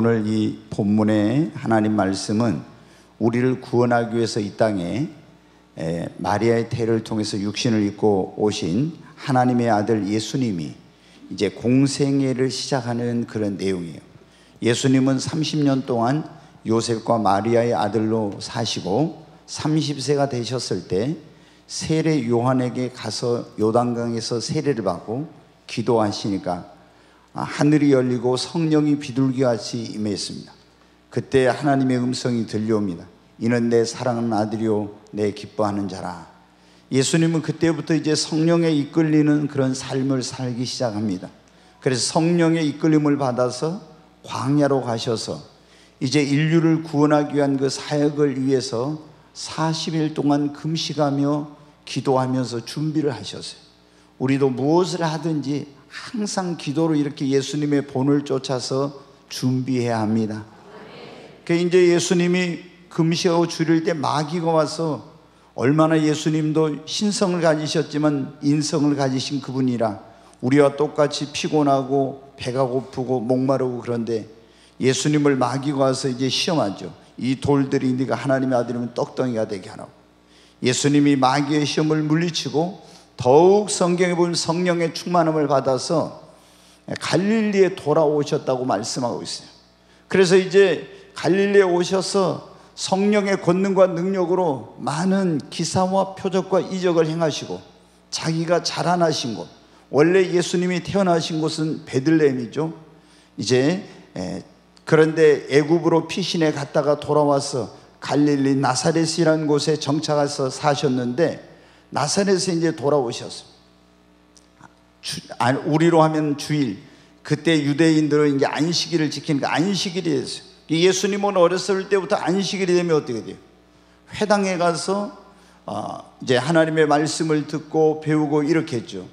오늘 이 본문의 하나님 말씀은 우리를 구원하기 위해서 이 땅에 마리아의 태를 통해서 육신을 입고 오신 하나님의 아들 예수님이 이제 공생애를 시작하는 그런 내용이에요. 예수님은 30년 동안 요셉과 마리아의 아들로 사시고 30세가 되셨을 때 세례 요한에게 가서 요단강에서 세례를 받고 기도하시니까 하늘이 열리고 성령이 비둘기같이 임했습니다. 그때 하나님의 음성이 들려옵니다. 이는 내 사랑하는 아들이요 내 기뻐하는 자라. 예수님은 그때부터 이제 성령에 이끌리는 그런 삶을 살기 시작합니다. 그래서 성령의 이끌림을 받아서 광야로 가셔서 이제 인류를 구원하기 위한 그 사역을 위해서 40일 동안 금식하며 기도하면서 준비를 하셨어요. 우리도 무엇을 하든지 항상 기도로 이렇게 예수님의 본을 쫓아서 준비해야 합니다. 그러니까 이제 예수님이 금식하고 줄일 때 마귀가 와서 얼마나 예수님도 신성을 가지셨지만 인성을 가지신 그분이라 우리와 똑같이 피곤하고 배가 고프고 목마르고 그런데 예수님을 마귀가 와서 이제 시험하죠. 이 돌들이 네가 하나님의 아들이면 떡덩이가 되게 하라고. 예수님이 마귀의 시험을 물리치고 더욱 성경에 보면 성령의 충만함을 받아서 갈릴리에 돌아오셨다고 말씀하고 있어요. 그래서 이제 갈릴리에 오셔서 성령의 권능과 능력으로 많은 기사와 표적과 이적을 행하시고 자기가 자라나신 곳, 원래 예수님이 태어나신 곳은 베들레헴이죠. 이제 그런데 애굽으로 피신해 갔다가 돌아와서 갈릴리 나사렛이라는 곳에 정착해서 사셨는데 나사렛에 이제 돌아오셨어요. 우리로 하면 주일, 그때 유대인들은 이제 안식일을 지키니까 안식일이 됐어요. 예수님은 어렸을 때부터 안식일이 되면 어떻게 돼요? 회당에 가서 이제 하나님의 말씀을 듣고 배우고 이렇게 했죠.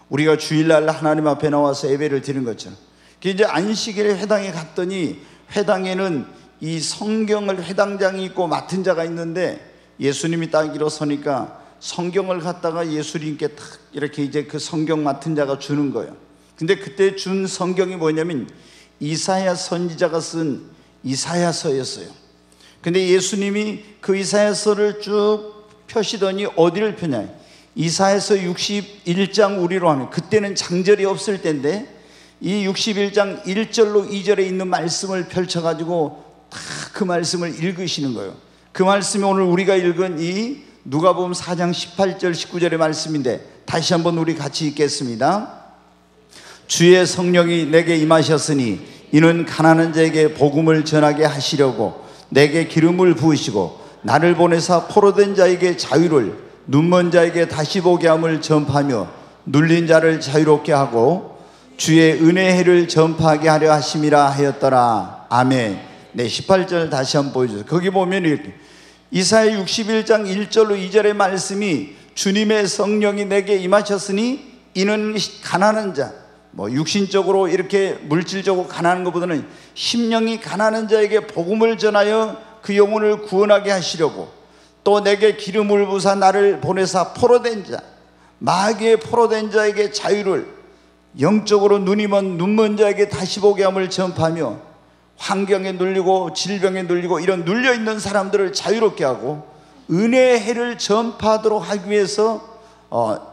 우리가 주일날 하나님 앞에 나와서 예배를 드리는 것처럼. 이제 안식일에 회당에 갔더니 회당에는 이 성경을 회당장이 있고 맡은 자가 있는데 예수님이 딱 일어서니까 성경을 갖다가 예수님께 탁 이렇게 이제 그 성경 맡은 자가 주는 거예요. 근데 그때 준 성경이 뭐냐면 이사야 선지자가 쓴 이사야서였어요. 근데 예수님이 그 이사야서를 쭉 펴시더니 어디를 펴냐? 이사야서 61장 우리로 하면 그때는 장절이 없을 때인데 이 61장 1절로 2절에 있는 말씀을 펼쳐가지고 다 그 말씀을 읽으시는 거예요. 그 말씀이 오늘 우리가 읽은 이 누가복음 4장 18절 19절의 말씀인데 다시 한번 우리 같이 읽겠습니다. 주의 성령이 내게 임하셨으니 이는 가난한 자에게 복음을 전하게 하시려고 내게 기름을 부으시고 나를 보내사 포로된 자에게 자유를 눈먼 자에게 다시 보게 함을 전파하며 눌린 자를 자유롭게 하고 주의 은혜의 해를 전파하게 하려 하심이라 하였더라. 아멘. 네, 18절 다시 한번 보여주세요. 거기 보면 이렇게 이사야 61장 1절로 2절의 말씀이 주님의 성령이 내게 임하셨으니 이는 가난한 자, 육신적으로 이렇게 물질적으로 가난한 것보다는 심령이 가난한 자에게 복음을 전하여 그 영혼을 구원하게 하시려고 또 내게 기름을 부사 나를 보내사 포로된 자, 마귀의 포로된 자에게 자유를, 영적으로 눈이 먼 눈먼 자에게 다시 보게 함을 전파하며 환경에 눌리고 질병에 눌리고 이런 눌려있는 사람들을 자유롭게 하고 은혜의 해를 전파하도록 하기 위해서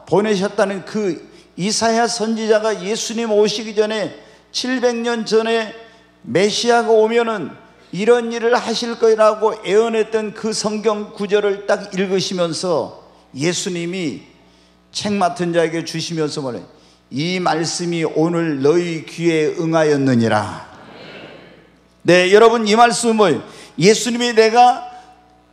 보내셨다는 그 이사야 선지자가 예수님 오시기 전에 700년 전에 메시아가 오면은 이런 일을 하실 거라고 예언했던 그 성경 구절을 딱 읽으시면서 예수님이 책 맡은 자에게 주시면서 뭐래? 이 말씀이 오늘 너희 귀에 응하였느니라. 네, 여러분 이 말씀은 뭐예요? 예수님이 내가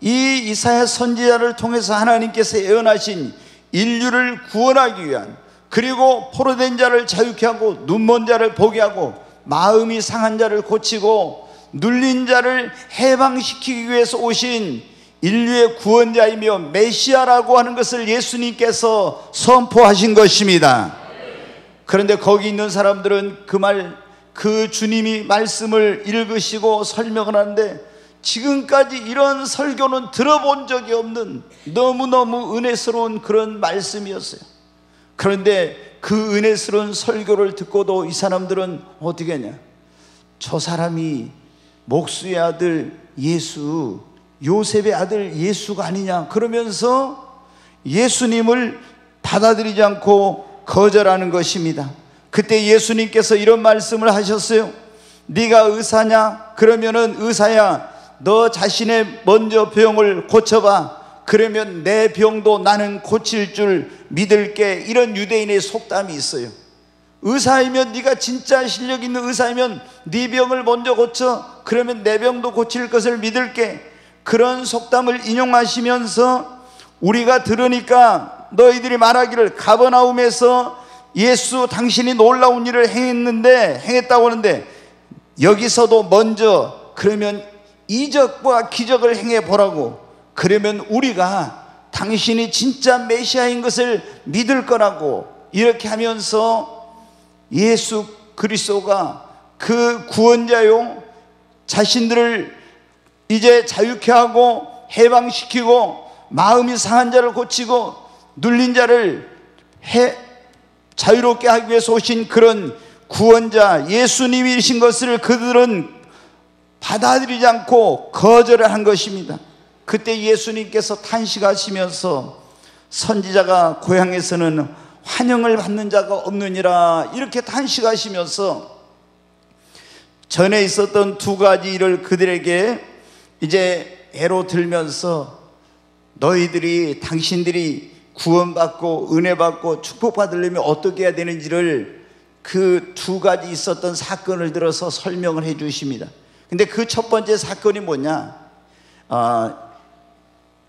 이 이사야 선지자를 통해서 하나님께서 예언하신 인류를 구원하기 위한, 그리고 포로된 자를 자유케 하고 눈먼 자를 보게 하고 마음이 상한 자를 고치고 눌린 자를 해방시키기 위해서 오신 인류의 구원자이며 메시아라고 하는 것을 예수님께서 선포하신 것입니다. 그런데 거기 있는 사람들은 그 주님이 말씀을 읽으시고 설명을 하는데 지금까지 이런 설교는 들어본 적이 없는 너무너무 은혜스러운 그런 말씀이었어요. 그런데 그 은혜스러운 설교를 듣고도 이 사람들은 어떻게 하냐? 저 사람이 목수의 아들 예수, 요셉의 아들 예수가 아니냐 그러면서 예수님을 받아들이지 않고 거절하는 것입니다. 그때 예수님께서 이런 말씀을 하셨어요. 네가 의사냐? 그러면은 의사야, 너 자신의 먼저 병을 고쳐봐. 그러면 내 병도 나는 고칠 줄 믿을게. 이런 유대인의 속담이 있어요. 의사이면, 네가 진짜 실력 있는 의사이면 네 병을 먼저 고쳐. 그러면 내 병도 고칠 것을 믿을게. 그런 속담을 인용하시면서 우리가 들으니까 너희들이 말하기를 가버나움에서 예수 당신이 놀라운 일을 행했다고 하는데 여기서도 먼저 그러면 이적과 기적을 행해 보라고, 그러면 우리가 당신이 진짜 메시아인 것을 믿을 거라고, 이렇게 하면서 예수 그리스도가 그 구원자요, 자신들을 이제 자유케 하고 해방시키고 마음이 상한 자를 고치고 눌린 자를 자유롭게 하기 위해서 오신 그런 구원자 예수님이신 것을 그들은 받아들이지 않고 거절을 한 것입니다. 그때 예수님께서 탄식하시면서 선지자가 고향에서는 환영을 받는 자가 없느니라 이렇게 탄식하시면서 전에 있었던 두 가지 일을 그들에게 이제 애로 들면서 너희들이 당신들이 구원받고 은혜받고 축복받으려면 어떻게 해야 되는지를 그 두 가지 있었던 사건을 들어서 설명을 해 주십니다. 근데 그 첫 번째 사건이 뭐냐,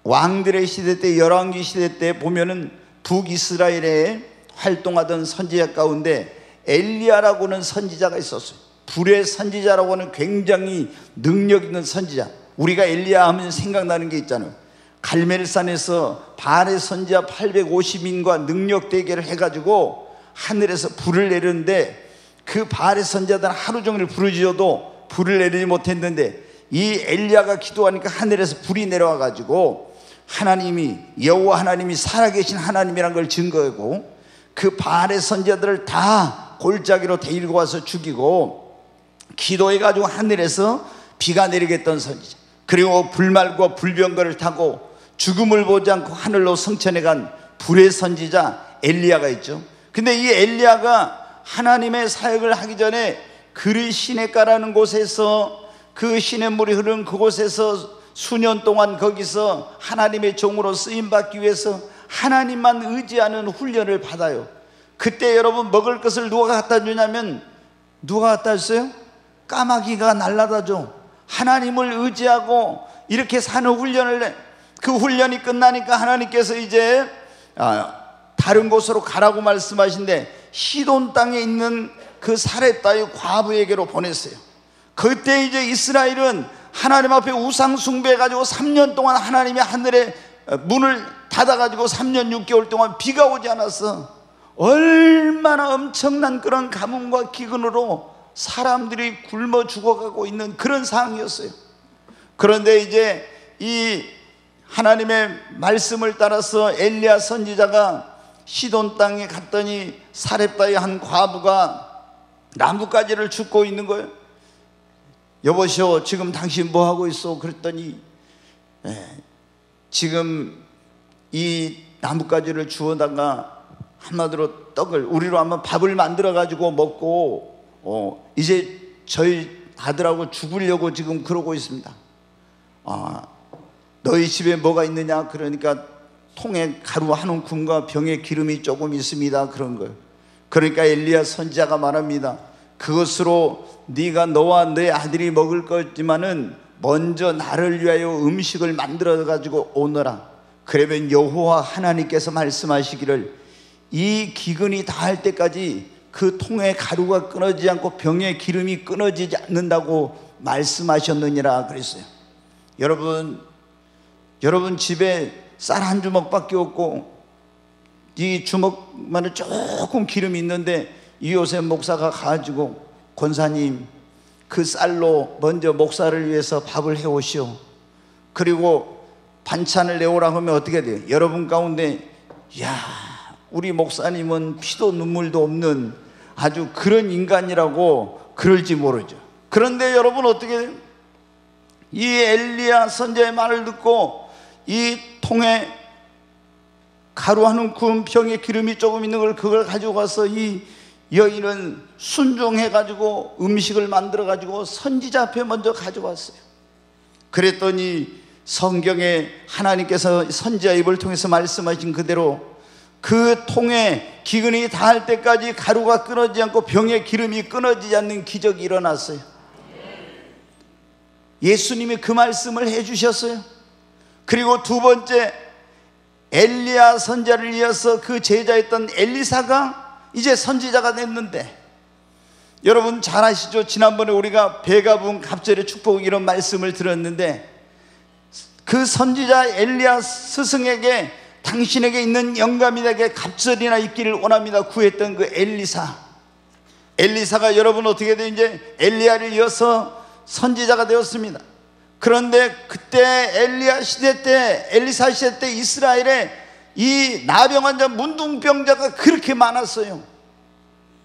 왕들의 시대 때, 열왕기 시대 때 보면은 북이스라엘에 활동하던 선지자 가운데 엘리야라고는 선지자가 있었어요. 불의 선지자라고 하는 굉장히 능력 있는 선지자. 우리가 엘리야 하면 생각나는 게 있잖아요. 갈멜산에서 바알의 선지자 850인과 능력 대결을 해가지고 하늘에서 불을 내렸는데 그 바알의 선지자들은 하루 종일 부르짖어도 불을 내리지 못했는데 이 엘리야가 기도하니까 하늘에서 불이 내려와가지고 하나님이, 여호와 하나님이 살아계신 하나님이란 걸 증거하고 그 바알의 선지자들을 다 골짜기로 데리고 와서 죽이고 기도해가지고 하늘에서 비가 내리게 했던 선지자, 그리고 불말과 불병거를 타고 죽음을 보지 않고 하늘로 승천해 간 불의 선지자 엘리야가 있죠. 근데 이 엘리야가 하나님의 사역을 하기 전에 그리 시내가라는 곳에서, 그 시냇물이 흐르는 그곳에서 수년 동안 거기서 하나님의 종으로 쓰임받기 위해서 하나님만 의지하는 훈련을 받아요. 그때 여러분 먹을 것을 누가 갖다 주냐면, 누가 갖다 줬어요? 까마귀가 날라다 줘. 하나님을 의지하고 이렇게 사는 훈련을 해. 그 훈련이 끝나니까 하나님께서 이제 다른 곳으로 가라고 말씀하신데 시돈 땅에 있는 그 사렙다의 과부에게로 보냈어요. 그때 이제 이스라엘은 하나님 앞에 우상 숭배해가지고 3년 동안 하나님의 하늘에 문을 닫아가지고 3년 6개월 동안 비가 오지 않았어. 얼마나 엄청난 그런 가뭄과 기근으로 사람들이 굶어 죽어가고 있는 그런 상황이었어요. 그런데 이제 이 하나님의 말씀을 따라서 엘리야 선지자가 시돈 땅에 갔더니 사렙다의 한 과부가 나뭇가지를 줍고 있는 거예요. 여보시오, 지금 당신 뭐 하고 있어? 그랬더니 지금 이 나뭇가지를 주워다가 한마디로 떡을, 우리로 하면 밥을 만들어 가지고 먹고 이제 저희 아들하고 죽으려고 지금 그러고 있습니다. 너희 집에 뭐가 있느냐? 그러니까 통에 가루 한 움큼과 병에 기름이 조금 있습니다. 그런 거예요. 그러니까 엘리야 선지자가 말합니다. 그것으로 네가 너와 네 아들이 먹을 거지만은 먼저 나를 위하여 음식을 만들어 가지고 오너라. 그러면 여호와 하나님께서 말씀하시기를 이 기근이 다할 때까지 그 통에 가루가 끊어지지 않고 병에 기름이 끊어지지 않는다고 말씀하셨느니라 그랬어요. 여러분 집에 쌀 한 주먹밖에 없고 이 주먹만은 조금 기름이 있는데 이요셉 목사가 가지고 권사님 그 쌀로 먼저 목사를 위해서 밥을 해오시오. 그리고 반찬을 내오라고 하면 어떻게 돼요? 여러분 가운데 야, 우리 목사님은 피도 눈물도 없는 아주 그런 인간이라고 그럴지 모르죠. 그런데 여러분 어떻게 돼요? 이 엘리야 선지자의 말을 듣고 이 통에 가루 한 움큼 병에 기름이 조금 있는 걸 그걸 가지고 가서 이 여인은 순종해 가지고 음식을 만들어 가지고 선지자 앞에 먼저 가져왔어요. 그랬더니 성경에 하나님께서 선지자 입을 통해서 말씀하신 그대로 그 통에 기근이 닿을 때까지 가루가 끊어지지 않고 병의 기름이 끊어지지 않는 기적이 일어났어요. 예수님이 그 말씀을 해주셨어요. 그리고 두 번째, 엘리야 선지자를 이어서 그 제자였던 엘리사가 이제 선지자가 됐는데, 여러분 잘 아시죠? 지난번에 우리가 배가 부은 갑절의 축복 이런 말씀을 들었는데, 그 선지자 엘리야 스승에게 당신에게 있는 영감이 내게 갑절이나 있기를 원합니다 구했던 그 엘리사가 여러분 어떻게 돼? 이제 엘리야를 이어서 선지자가 되었습니다. 그런데 그때 엘리야 시대 때, 엘리사 시대 때 이스라엘에 이 나병 환자, 문둥병자가 그렇게 많았어요.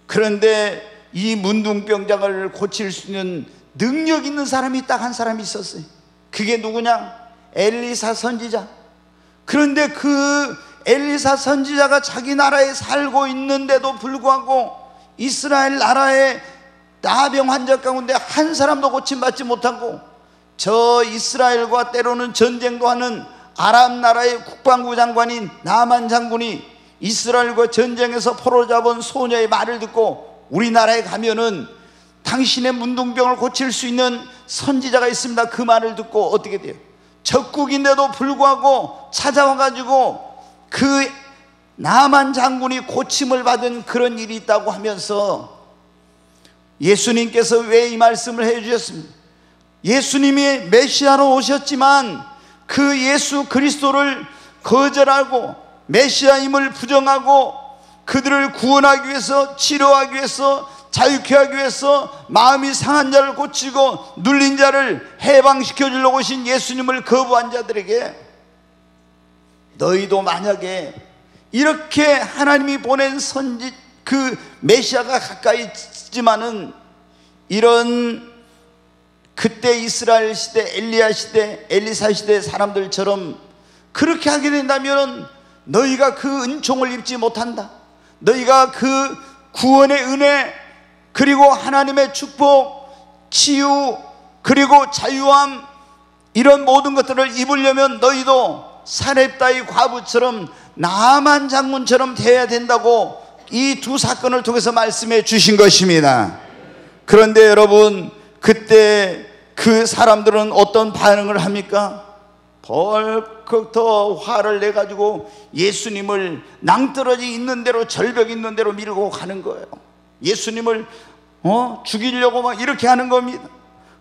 그런데 이 문둥병자를 고칠 수 있는 능력 있는 사람이 딱 한 사람이 있었어요. 그게 누구냐? 엘리사 선지자. 그런데 그 엘리사 선지자가 자기 나라에 살고 있는데도 불구하고 이스라엘 나라의 나병 환자 가운데 한 사람도 고침받지 못하고, 저 이스라엘과 때로는 전쟁도 하는 아람 나라의 국방부 장관인 나만 장군이 이스라엘과 전쟁에서 포로잡은 소녀의 말을 듣고 우리나라에 가면은 당신의 문둥병을 고칠 수 있는 선지자가 있습니다. 그 말을 듣고 어떻게 돼요? 적국인데도 불구하고 찾아와가지고 그 나만 장군이 고침을 받은 그런 일이 있다고 하면서 예수님께서 왜 이 말씀을 해주셨습니까? 예수님이 메시아로 오셨지만 그 예수 그리스도를 거절하고 메시아임을 부정하고 그들을 구원하기 위해서, 치료하기 위해서, 자유케 하기 위해서 마음이 상한 자를 고치고 눌린 자를 해방시켜 주려고 오신 예수님을 거부한 자들에게, 너희도 만약에 이렇게 하나님이 보낸 선지 그 메시아가 가까이 있지만은 이런 그때 이스라엘 시대, 엘리야 시대, 엘리사 시대 사람들처럼 그렇게 하게 된다면 너희가 그 은총을 입지 못한다. 너희가 그 구원의 은혜, 그리고 하나님의 축복, 치유, 그리고 자유함, 이런 모든 것들을 입으려면 너희도 사렙다의 과부처럼 나만 장군처럼 되어야 된다고 이 두 사건을 통해서 말씀해 주신 것입니다. 그런데 여러분, 그때 그 사람들은 어떤 반응을 합니까? 벌컥 더 화를 내가지고 예수님을 낭떠러지 있는 대로, 절벽 있는 대로 밀고 가는 거예요. 예수님을 죽이려고 막 이렇게 하는 겁니다.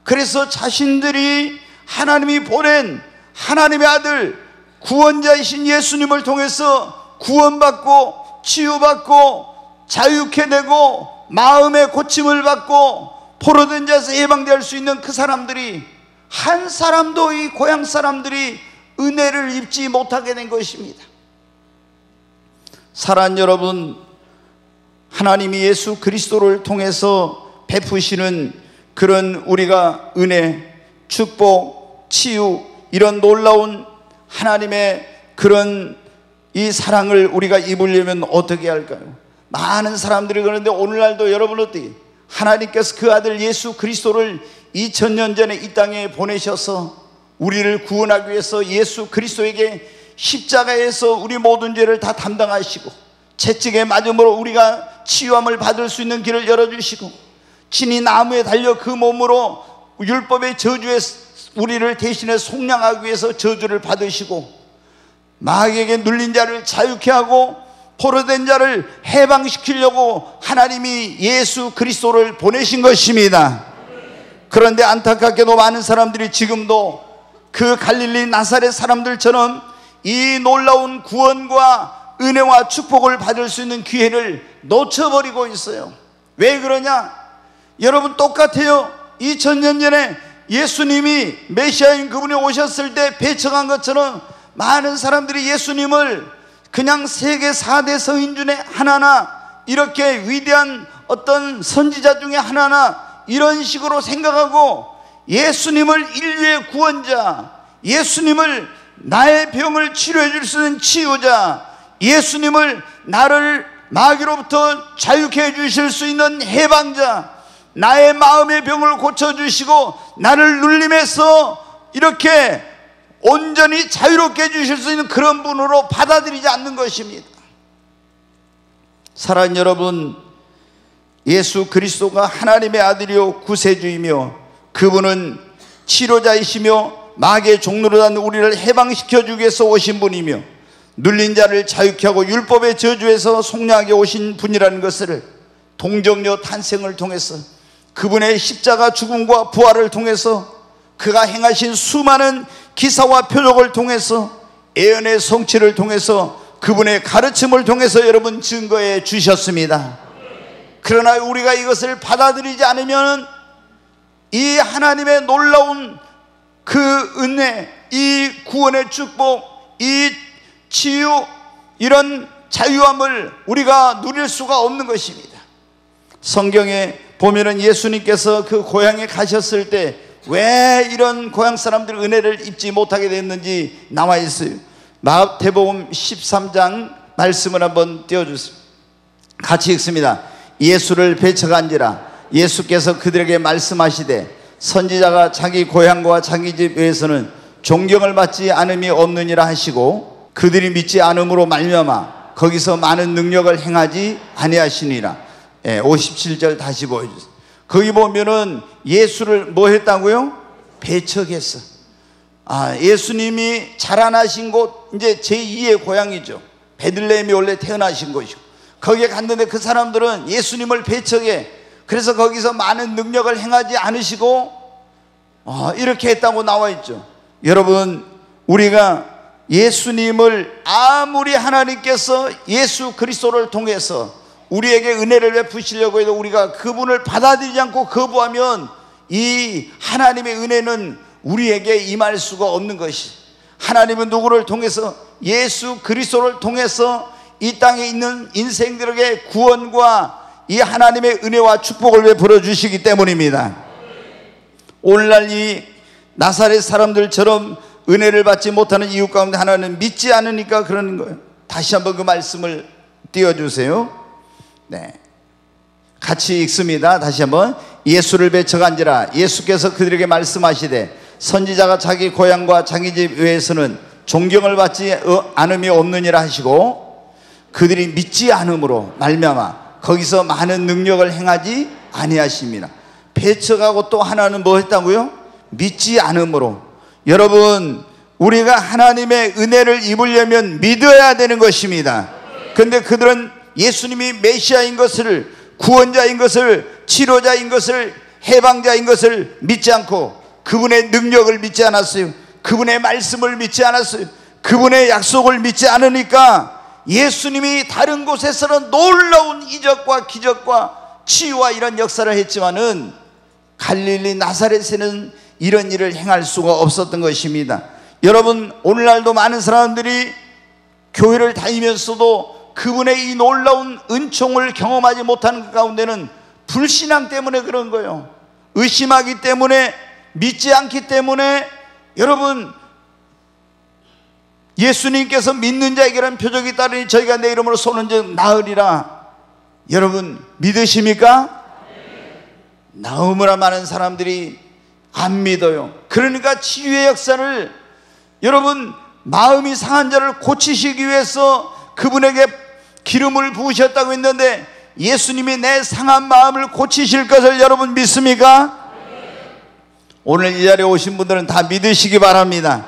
그래서 자신들이 하나님이 보낸 하나님의 아들 구원자이신 예수님을 통해서 구원받고 치유받고 자유케 되고 마음의 고침을 받고 포로된 자에서 해방될 수 있는 그 사람들이 한 사람도 이 고향 사람들이 은혜를 입지 못하게 된 것입니다. 사랑하는 여러분, 하나님이 예수 그리스도를 통해서 베푸시는 그런 우리가 은혜, 축복, 치유, 이런 놀라운 하나님의 그런 이 사랑을 우리가 입으려면 어떻게 할까요? 많은 사람들이 그러는데 오늘날도 여러분 어떻게? 하나님께서 그 아들 예수 그리스도를 2000년 전에 이 땅에 보내셔서 우리를 구원하기 위해서 예수 그리스도에게 십자가에서 우리 모든 죄를 다 담당하시고 채찍에 맞음으로 우리가 치유함을 받을 수 있는 길을 열어주시고 친히 나무에 달려 그 몸으로 율법의 저주에 우리를 대신해 속량하기 위해서 저주를 받으시고 마귀에게 눌린 자를 자유케 하고 포로된 자를 해방시키려고 하나님이 예수 그리스도를 보내신 것입니다. 그런데 안타깝게도 많은 사람들이 지금도 그 갈릴리 나사렛 사람들처럼 이 놀라운 구원과 은혜와 축복을 받을 수 있는 기회를 놓쳐버리고 있어요. 왜 그러냐? 여러분 똑같아요. 2000년 전에 예수님이 메시아인 그분이 오셨을 때 배척한 것처럼 많은 사람들이 예수님을 그냥 세계 4대 성인 중에 하나나, 이렇게 위대한 어떤 선지자 중에 하나나 이런 식으로 생각하고 예수님을 인류의 구원자, 예수님을 나의 병을 치료해 줄 수 있는 치유자, 예수님을 나를 마귀로부터 자유케 해 주실 수 있는 해방자, 나의 마음의 병을 고쳐주시고 나를 눌림에서 이렇게 온전히 자유롭게 해주실 수 있는 그런 분으로 받아들이지 않는 것입니다. 사랑하는 여러분, 예수 그리스도가 하나님의 아들이요 구세주이며 그분은 치료자이시며 마귀의 종로로 단 우리를 해방시켜 주기 위해서 오신 분이며 눌린 자를 자유케 하고 율법의 저주에서 속량하게 오신 분이라는 것을 동정녀 탄생을 통해서 그분의 십자가 죽음과 부활을 통해서 그가 행하신 수많은 기사와 표적을 통해서 예언의 성취를 통해서 그분의 가르침을 통해서 여러분 증거해 주셨습니다. 그러나 우리가 이것을 받아들이지 않으면 이 하나님의 놀라운 그 은혜, 이 구원의 축복, 이 치유, 이런 자유함을 우리가 누릴 수가 없는 것입니다. 성경에 보면은 예수님께서 그 고향에 가셨을 때 왜 이런 고향 사람들 은혜를 입지 못하게 됐는지 나와 있어요. 마태복음 13장 말씀을 한번 띄워주세요. 같이 읽습니다. 예수를 배척한지라 예수께서 그들에게 말씀하시되 선지자가 자기 고향과 자기 집 외에서는 존경을 받지 않음이 없느니라 하시고 그들이 믿지 않음으로 말미암아 거기서 많은 능력을 행하지 아니하시니라. 57절 다시 보여주세요. 거기 보면은 예수를 뭐 했다고요? 배척했어. 예수님이 자라나신 곳 이제 제2의 고향이죠. 베들레헴이 원래 태어나신 곳이고 거기에 갔는데 그 사람들은 예수님을 배척해. 그래서 거기서 많은 능력을 행하지 않으시고 이렇게 했다고 나와 있죠. 여러분, 우리가 예수님을 아무리 하나님께서 예수 그리스도를 통해서 우리에게 은혜를 베푸시려고 해도 우리가 그분을 받아들이지 않고 거부하면 이 하나님의 은혜는 우리에게 임할 수가 없는 것이, 하나님은 누구를 통해서? 예수 그리스도를 통해서 이 땅에 있는 인생들에게 구원과 이 하나님의 은혜와 축복을 베풀어 주시기 때문입니다. 오늘날 이 나사렛 사람들처럼 은혜를 받지 못하는 이유 가운데 하나는 믿지 않으니까 그러는 거예요. 다시 한번 그 말씀을 띄워주세요. 네, 같이 읽습니다. 다시 한번. 예수를 배척한지라 예수께서 그들에게 말씀하시되 선지자가 자기 고향과 자기 집 외에서는 존경을 받지 않음이 없느니라 하시고 그들이 믿지 않음으로 말미암아 거기서 많은 능력을 행하지 아니하십니다. 배척하고 또 하나는 뭐 했다고요? 믿지 않음으로. 여러분, 우리가 하나님의 은혜를 입으려면 믿어야 되는 것입니다. 그런데 그들은 예수님이 메시아인 것을, 구원자인 것을, 치료자인 것을, 해방자인 것을 믿지 않고 그분의 능력을 믿지 않았어요. 그분의 말씀을 믿지 않았어요. 그분의 약속을 믿지 않으니까 예수님이 다른 곳에서는 놀라운 이적과 기적과 치유와 이런 역사를 했지만은 갈릴리 나사렛에는 이런 일을 행할 수가 없었던 것입니다. 여러분, 오늘날도 많은 사람들이 교회를 다니면서도 그분의 이 놀라운 은총을 경험하지 못하는 가운데는 불신앙 때문에 그런 거예요. 의심하기 때문에, 믿지 않기 때문에. 여러분, 예수님께서 믿는 자에게는 표적이 따르니 저희가 내 이름으로 쏘는 즉 나으리라. 여러분, 믿으십니까? 나오므라 많은 사람들이 안 믿어요. 그러니까 치유의 역사를, 여러분, 마음이 상한 자를 고치시기 위해서 그분에게 기름을 부으셨다고 했는데 예수님이 내 상한 마음을 고치실 것을 여러분 믿습니까? 오늘 이 자리에 오신 분들은 다 믿으시기 바랍니다.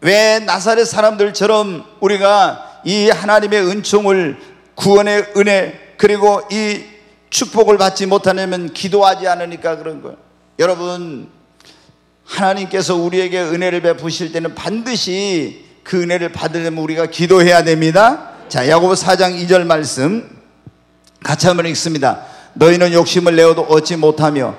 왜 나사렛 사람들처럼 우리가 이 하나님의 은총을, 구원의 은혜, 그리고 이 축복을 받지 못하냐면 기도하지 않으니까 그런 거예요. 여러분, 하나님께서 우리에게 은혜를 베푸실 때는 반드시 그 은혜를 받으려면 우리가 기도해야 됩니다. 자, 야고보 4장 2절 말씀 같이 한번 읽습니다. 너희는 욕심을 내어도 얻지 못하며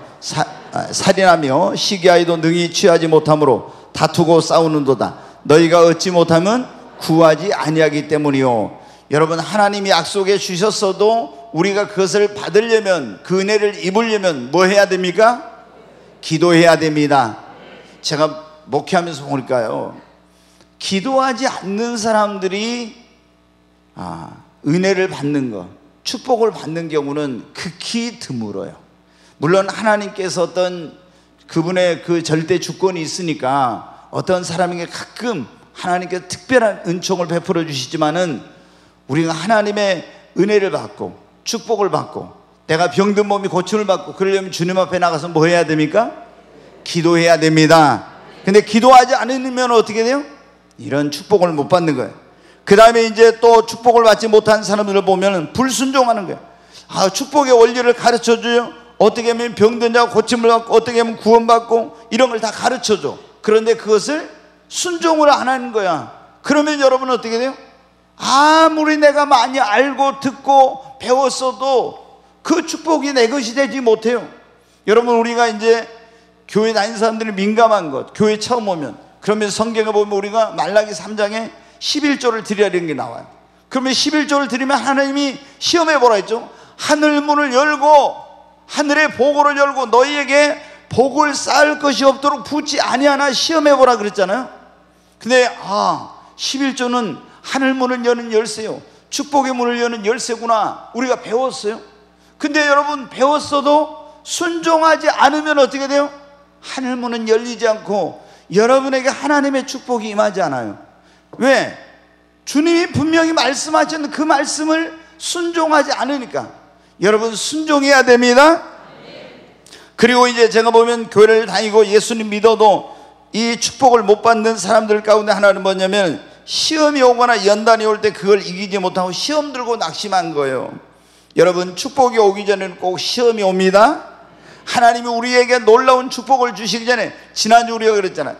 살인하며 시기하여도 능히 취하지 못하므로 다투고 싸우는도다. 너희가 얻지 못하면 구하지 아니하기 때문이요. 여러분, 하나님이 약속해 주셨어도 우리가 그것을 받으려면, 그 은혜를 입으려면 뭐 해야 됩니까? 기도해야 됩니다. 제가 목회하면서 보니까요, 기도하지 않는 사람들이 은혜를 받는 것, 축복을 받는 경우는 극히 드물어요. 물론 하나님께서 어떤 그분의 그 절대 주권이 있으니까 어떤 사람에게 가끔 하나님께서 특별한 은총을 베풀어 주시지만은, 우리가 하나님의 은혜를 받고 축복을 받고 내가 병든 몸이 고침을 받고 그러려면 주님 앞에 나가서 뭐 해야 됩니까? 기도해야 됩니다. 근데 기도하지 않으면 어떻게 돼요? 이런 축복을 못 받는 거예요. 그 다음에 이제 또 축복을 받지 못한 사람들을 보면 불순종하는 거예요. 축복의 원리를 가르쳐줘요. 어떻게 하면 병든 자가 고침을 받고 어떻게 하면 구원받고 이런 걸 다 가르쳐줘. 그런데 그것을 순종을 안 하는 거야. 그러면 여러분 어떻게 돼요? 아무리 내가 많이 알고 듣고 배웠어도 그 축복이 내 것이 되지 못해요. 여러분, 우리가 이제 교회 다니는 사람들이 민감한 것, 교회 처음 오면, 그러면 성경에 보면 우리가 말라기 3장에 11조를 드리라는 게 나와요. 그러면 11조를 드리면 하나님이 시험해 보라 했죠. 하늘 문을 열고 하늘의 복을 열고 너희에게 복을 쌓을 것이 없도록 붙지 아니하나 시험해 보라 그랬잖아요. 근데 11조는 하늘 문을 여는 열쇠요, 축복의 문을 여는 열쇠구나, 우리가 배웠어요. 근데 여러분, 배웠어도 순종하지 않으면 어떻게 돼요? 하늘 문은 열리지 않고 여러분에게 하나님의 축복이 임하지 않아요. 왜? 주님이 분명히 말씀하셨는데 그 말씀을 순종하지 않으니까. 여러분, 순종해야 됩니다. 그리고 이제 제가 보면 교회를 다니고 예수님 믿어도 이 축복을 못 받는 사람들 가운데 하나는 뭐냐면, 시험이 오거나 연단이 올 때 그걸 이기지 못하고 시험 들고 낙심한 거예요. 여러분, 축복이 오기 전에는 꼭 시험이 옵니다. 하나님이 우리에게 놀라운 축복을 주시기 전에, 지난주 우리가 그랬잖아요.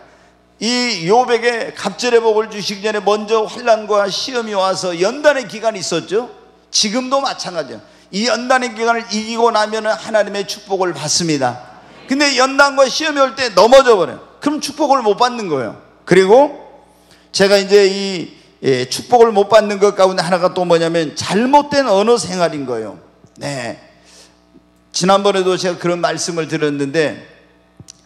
이 욥에게 갑절의 복을 주시기 전에 먼저 환난과 시험이 와서 연단의 기간이 있었죠. 지금도 마찬가지예요. 이 연단의 기간을 이기고 나면 하나님의 축복을 받습니다. 근데 연단과 시험이 올 때 넘어져 버려요. 그럼 축복을 못 받는 거예요. 그리고 제가 이제 이 축복을 못 받는 것 가운데 하나가 또 뭐냐면 잘못된 언어 생활인 거예요. 네. 지난번에도 제가 그런 말씀을 드렸는데,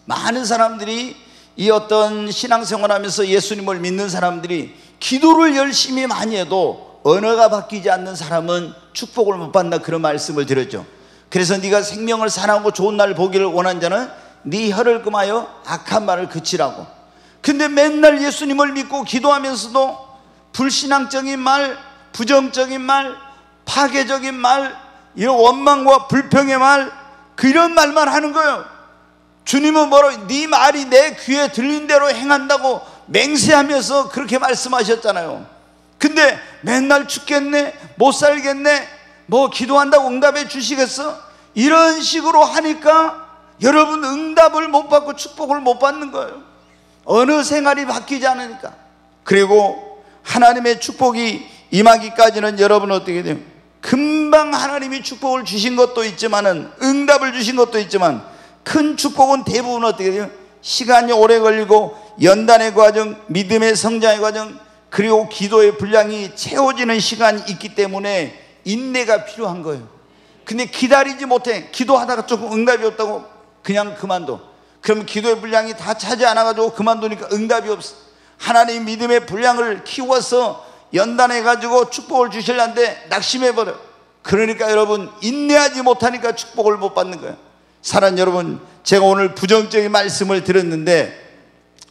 많은 사람들이 이 어떤 신앙생활 하면서 예수님을 믿는 사람들이 기도를 열심히 많이 해도 언어가 바뀌지 않는 사람은 축복을 못 받는다, 그런 말씀을 드렸죠. 그래서 네가 생명을 사랑하고 좋은 날 보기를 원한 자는 네 혀를 금하여 악한 말을 그치라고. 근데 맨날 예수님을 믿고 기도하면서도 불신앙적인 말, 부정적인 말, 파괴적인 말, 이런 원망과 불평의 말, 이런 말만 하는 거예요. 주님은 뭐라고? 네 말이 내 귀에 들린 대로 행한다고 맹세하면서 그렇게 말씀하셨잖아요. 근데 맨날 죽겠네, 못 살겠네, 뭐 기도한다고 응답해 주시겠어? 이런 식으로 하니까 여러분, 응답을 못 받고 축복을 못 받는 거예요. 어느 생활이 바뀌지 않으니까. 그리고 하나님의 축복이 임하기까지는 여러분 어떻게 돼요? 금방 하나님이 축복을 주신 것도 있지만은, 응답을 주신 것도 있지만, 큰 축복은 대부분 어떻게 돼요? 시간이 오래 걸리고 연단의 과정, 믿음의 성장의 과정, 그리고 기도의 분량이 채워지는 시간이 있기 때문에 인내가 필요한 거예요. 근데 기다리지 못해. 기도하다가 조금 응답이 없다고 그냥 그만둬. 그럼 기도의 분량이 다 차지 않아가지고 그만두니까 응답이 없어. 하나님 믿음의 분량을 키워서 연단해가지고 축복을 주시려는데 낙심해버려. 그러니까 여러분, 인내하지 못하니까 축복을 못 받는 거예요. 사랑하는 여러분, 제가 오늘 부정적인 말씀을 드렸는데,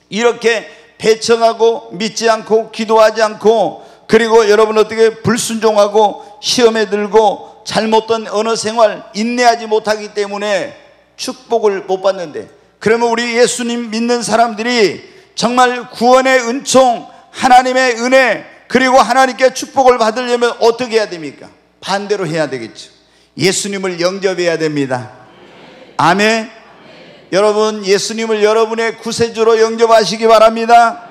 이렇게 배척하고 믿지 않고 기도하지 않고, 그리고 여러분 어떻게 불순종하고 시험에 들고 잘못된 언어 생활, 인내하지 못하기 때문에 축복을 못 받는데, 그러면 우리 예수님 믿는 사람들이 정말 구원의 은총, 하나님의 은혜, 그리고 하나님께 축복을 받으려면 어떻게 해야 됩니까? 반대로 해야 되겠죠. 예수님을 영접해야 됩니다. 아멘. 여러분, 예수님을 여러분의 구세주로 영접하시기 바랍니다.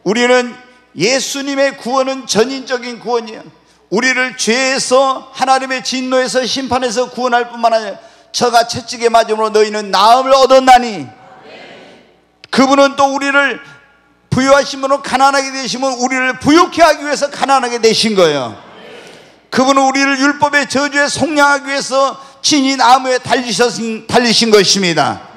우리는 예수님의 구원은 전인적인 구원이에요. 우리를 죄에서, 하나님의 진노에서, 심판에서 구원할 뿐만 아니라 저가 채찍에 맞음으로 너희는 나음을 얻었나니, 그분은 또 우리를 부유하심으로 가난하게 되시면 우리를 부유케 하기 위해서 가난하게 되신 거예요. 그분은 우리를 율법의 저주에 속량하기 위해서 친히 나무에 달리신 것입니다.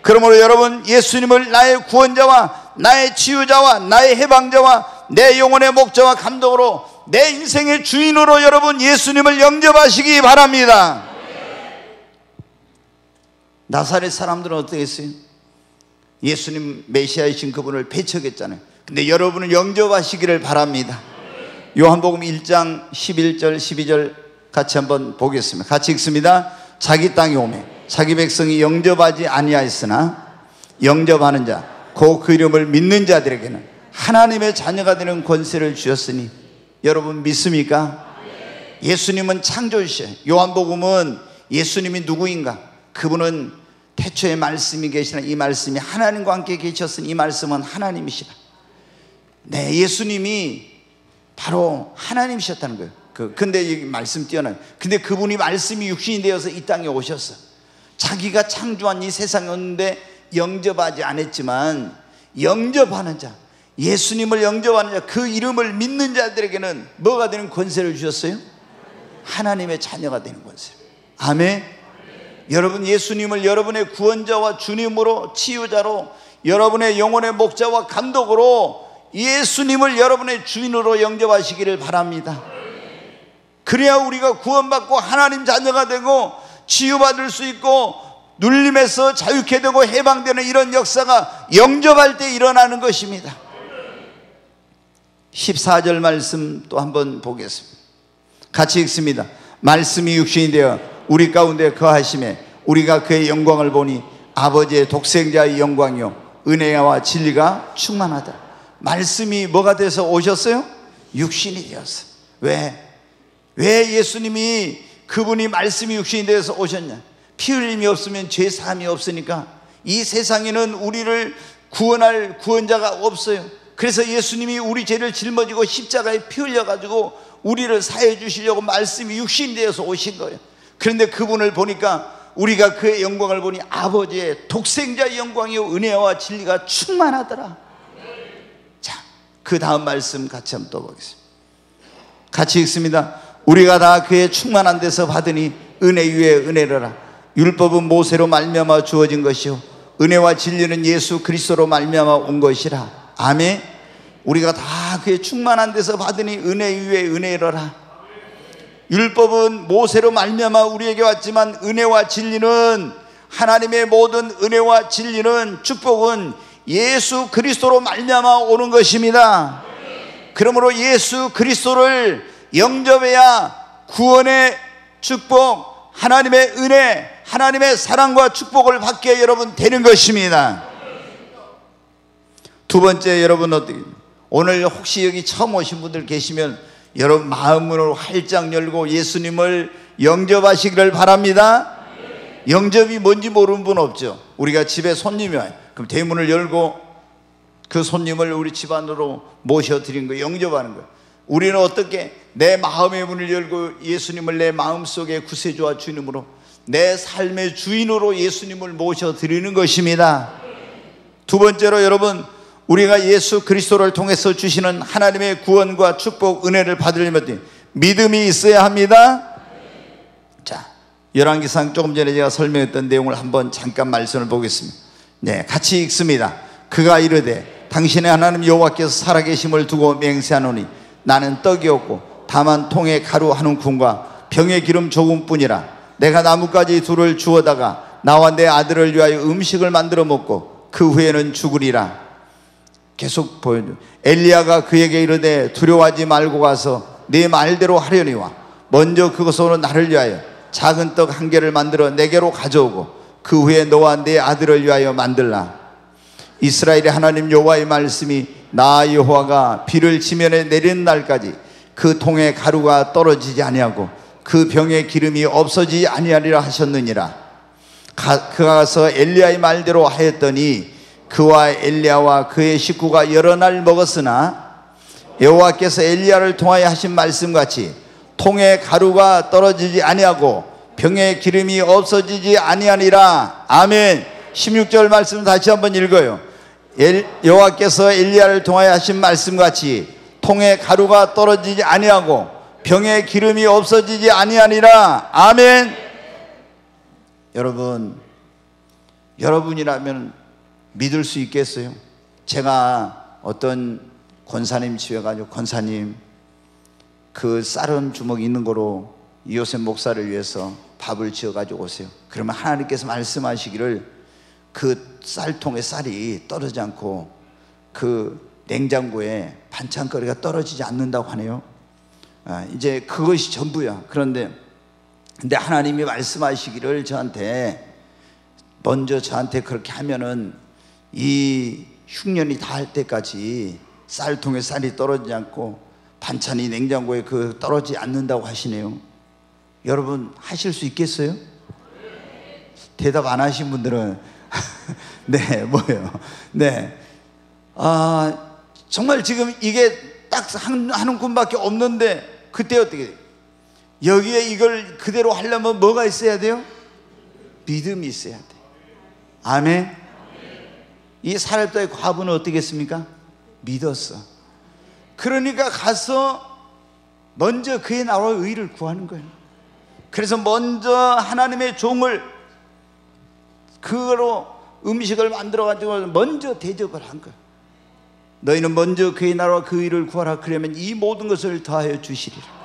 그러므로 여러분, 예수님을 나의 구원자와 나의 치유자와 나의 해방자와 내 영혼의 목자와 감독으로, 내 인생의 주인으로 여러분 예수님을 영접하시기 바랍니다. 나사렛 사람들은 어떻게 했어요? 예수님 메시아이신 그분을 배척했잖아요. 근데 여러분은 영접하시기를 바랍니다. 요한복음 1장 11절 12절 같이 한번 보겠습니다. 같이 읽습니다. 자기 땅에 오매 자기 백성이 영접하지 아니하였으나 영접하는 자 곧 그 이름을 믿는 자들에게는 하나님의 자녀가 되는 권세를 주셨으니. 여러분 믿습니까? 예수님은 창조주시에요. 요한복음은 예수님이 누구인가? 그분은 태초에 말씀이 계시나 이 말씀이 하나님과 함께 계셨으니 이 말씀은 하나님이시라. 네, 예수님이 바로 하나님이셨다는 거예요. 근데 이 말씀 뛰어나요. 근데 그분이 말씀이 육신이 되어서 이 땅에 오셨어. 자기가 창조한 이 세상에 왔는데 영접하지 않았지만 영접하는 자, 예수님을 영접하는 자, 그 이름을 믿는 자들에게는 뭐가 되는 권세를 주셨어요? 하나님의 자녀가 되는 권세. 아멘. 여러분 예수님을 여러분의 구원자와 주님으로, 치유자로, 여러분의 영혼의 목자와 감독으로 예수님을 여러분의 주인으로 영접하시기를 바랍니다. 그래야 우리가 구원받고 하나님 자녀가 되고 치유받을 수 있고 눌림에서 자유케 되고 해방되는 이런 역사가 영접할 때 일어나는 것입니다. 14절 말씀 또 한번 보겠습니다. 같이 읽습니다. 말씀이 육신이 되어 우리 가운데 거하심에 우리가 그의 영광을 보니 아버지의 독생자의 영광이요 은혜와 진리가 충만하다. 말씀이 뭐가 돼서 오셨어요? 육신이 되었어요. 왜 예수님이, 그분이 말씀이 육신이 되어서 오셨냐? 피 흘림이 없으면 죄 사함이 없으니까 이 세상에는 우리를 구원할 구원자가 없어요. 그래서 예수님이 우리 죄를 짊어지고 십자가에 피 흘려가지고 우리를 사해 주시려고 말씀이 육신이 되어서 오신 거예요. 그런데 그분을 보니까 우리가 그의 영광을 보니 아버지의 독생자의 영광이요 은혜와 진리가 충만하더라. 자, 그 다음 말씀 같이 한번 또 보겠습니다. 같이 읽습니다. 우리가 다 그의 충만한 데서 받으니 은혜 위에 은혜로라. 율법은 모세로 말미암아 주어진 것이요 은혜와 진리는 예수 그리스도로 말미암아 온 것이라. 아멘. 우리가 다 그의 충만한 데서 받으니 은혜 위에 은혜로라. 율법은 모세로 말미암아 우리에게 왔지만 은혜와 진리는, 하나님의 모든 은혜와 진리는, 축복은 예수 그리스도로 말미암아 오는 것입니다. 그러므로 예수 그리스도를 영접해야 구원의 축복, 하나님의 은혜, 하나님의 사랑과 축복을 받게 여러분 되는 것입니다. 두 번째, 여러분 어떻게, 오늘 혹시 여기 처음 오신 분들 계시면 여러분 마음으로 활짝 열고 예수님을 영접하시기를 바랍니다. 영접이 뭔지 모르는 분 없죠? 우리가 집에 손님이 와요. 그럼 대문을 열고 그 손님을 우리 집 안으로 모셔드린 거예요. 영접하는 거예요. 우리는 어떻게 내 마음의 문을 열고 예수님을 내 마음속에 구세주와 주님으로, 내 삶의 주인으로 예수님을 모셔드리는 것입니다. 두 번째로 여러분, 우리가 예수 그리스도를 통해서 주시는 하나님의 구원과 축복, 은혜를 받으려면 믿음이 있어야 합니다. 자, 열왕기상 조금 전에 제가 설명했던 내용을 한번 잠깐 말씀을 보겠습니다. 네, 같이 읽습니다. 그가 이르되 당신의 하나님 여호와께서 살아계심을 두고 맹세하노니 나는 떡이 없고 다만 통에 가루 한 움큼과 병에 기름 조금뿐이라. 내가 나뭇가지 둘을 주워다가 나와 내 아들을 위하여 음식을 만들어 먹고 그 후에는 죽으리라. 계속 보여줘. 엘리야가 그에게 이르되 두려워하지 말고 가서 네 말대로 하려니와 먼저 그것으로 나를 위하여 작은 떡 한 개를 만들어 내게로 가져오고 그 후에 너와 네 아들을 위하여 만들라. 이스라엘의 하나님 여호와의 말씀이 나 여호와가 비를 지면에 내리는 날까지 그 통에 가루가 떨어지지 아니하고 그 병에 기름이 없어지지 아니하리라 하셨느니라. 그가 가서 엘리야의 말대로 하였더니 그와 엘리야와 그의 식구가 여러 날 먹었으나 여호와께서 엘리야를 통하여 하신 말씀같이 통에 가루가 떨어지지 아니하고 병에 기름이 없어지지 아니하니라. 아멘. 16절 말씀 다시 한번 읽어요. 여호와께서 엘리야를 통하여 하신 말씀같이 통에 가루가 떨어지지 아니하고 병에 기름이 없어지지 아니하니라. 아멘. 여러분, 여러분이라면 믿을 수 있겠어요? 제가 어떤 권사님 집에 가지고, 권사님 그 쌀은 주먹 있는 거로 이호셉 목사를 위해서 밥을 지어 가지고 오세요. 그러면 하나님께서 말씀하시기를 그 쌀통에 쌀이 떨어지지 않고 그 냉장고에 반찬거리가 떨어지지 않는다고 하네요. 이제 그것이 전부야. 근데 하나님이 말씀하시기를 저한테, 먼저 저한테 그렇게 하면은 이 흉년이 닿을 때까지 쌀통에 쌀이 떨어지지 않고 반찬이 냉장고에 그 떨어지지 않는다고 하시네요. 여러분 하실 수 있겠어요? 대답 안 하신 분들은 네, 뭐예요? 네, 정말 지금 이게 딱 한 움큼밖에 없는데 그때 어떻게 돼요? 여기에 이걸 그대로 하려면 뭐가 있어야 돼요? 믿음이 있어야 돼요. 아멘. 이 사렙다의 과부는 어떻게 했습니까? 믿었어. 그러니까 가서 먼저 그의 나라와 의를 구하는 거예요. 그래서 먼저 하나님의 종을 그거로 음식을 만들어 가지고 먼저 대접을 한 거예요. 너희는 먼저 그의 나라와 그 의를 구하라. 그러면 이 모든 것을 더하여 주시리라.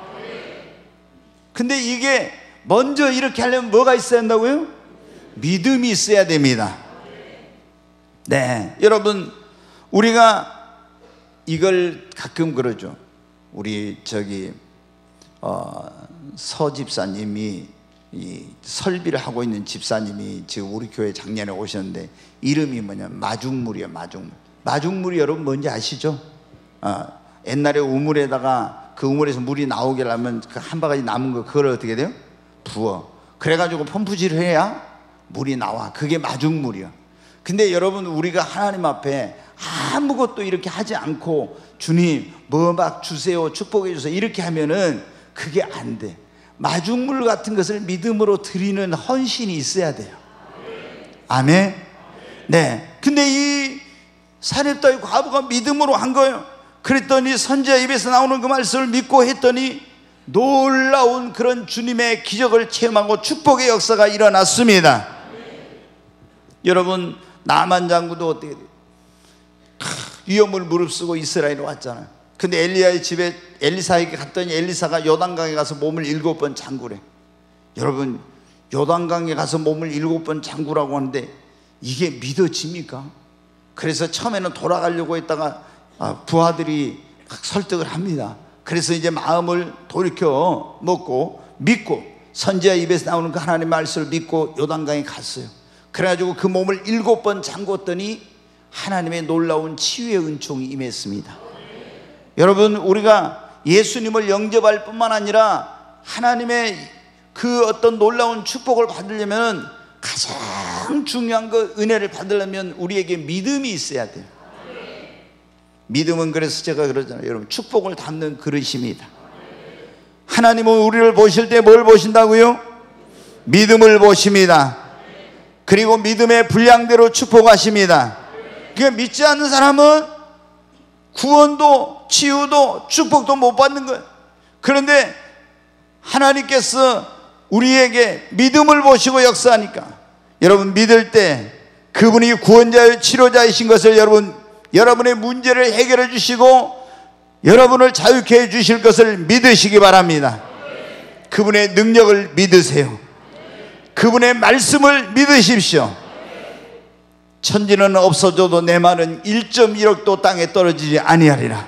근데 이게 먼저 이렇게 하려면 뭐가 있어야 한다고요? 믿음이 있어야 됩니다. 네, 여러분, 우리가 이걸 가끔 그러죠. 우리 서 집사님이 이 설비를 하고 있는 집사님이 지금 우리 교회 작년에 오셨는데 이름이 뭐냐면 마중물이에요. 마중물이 여러분 뭔지 아시죠? 옛날에 우물에다가 그 우물에서 물이 나오게 하려면 그 한 바가지 남은 거 그걸 어떻게 돼요? 부어. 그래가지고 펌프질을 해야 물이 나와. 그게 마중물이야. 근데 여러분, 우리가 하나님 앞에 아무것도 이렇게 하지 않고 주님 뭐 막 주세요, 축복해 주세요 이렇게 하면은 그게 안 돼. 마중물 같은 것을 믿음으로 드리는 헌신이 있어야 돼요. 아멘. 네. 근데 이 사렙다의 과부가 믿음으로 한 거예요. 그랬더니 선지자 입에서 나오는 그 말씀을 믿고 했더니 놀라운 그런 주님의 기적을 체험하고 축복의 역사가 일어났습니다. 여러분, 나만 장군도 어떻게 돼요? 위험을 무릅쓰고 이스라엘에 왔잖아요. 근데 엘리야의 집에 엘리사에게 갔더니 엘리사가 요단강에 가서 몸을 7번 잠그래. 여러분, 요단강에 가서 몸을 7번 잠그라고 하는데 이게 믿어집니까? 그래서 처음에는 돌아가려고 했다가 부하들이 설득을 합니다. 그래서 이제 마음을 돌이켜 먹고 믿고 선지자 입에서 나오는 그 하나님의 말씀을 믿고 요단강에 갔어요. 그래가지고 그 몸을 7번 잠궜더니 하나님의 놀라운 치유의 은총이 임했습니다. 여러분, 우리가 예수님을 영접할 뿐만 아니라 하나님의 그 어떤 놀라운 축복을 받으려면 가장 중요한 그 은혜를 받으려면 우리에게 믿음이 있어야 돼요. 믿음은, 그래서 제가 그러잖아요. 여러분, 축복을 담는 그릇입니다. 하나님은 우리를 보실 때 뭘 보신다고요? 믿음을 보십니다. 그리고 믿음의 분량대로 축복하십니다. 그러니까 믿지 않는 사람은 구원도 치유도 축복도 못 받는 거예요. 그런데 하나님께서 우리에게 믿음을 보시고 역사하니까, 여러분, 믿을 때 그분이 구원자요 치료자이신 것을 여러분의 문제를 해결해 주시고 여러분을 자유케 해 주실 것을 믿으시기 바랍니다. 그분의 능력을 믿으세요. 그분의 말씀을 믿으십시오. 천지는 없어져도 내 말은 1.1억도 땅에 떨어지지 아니하리라.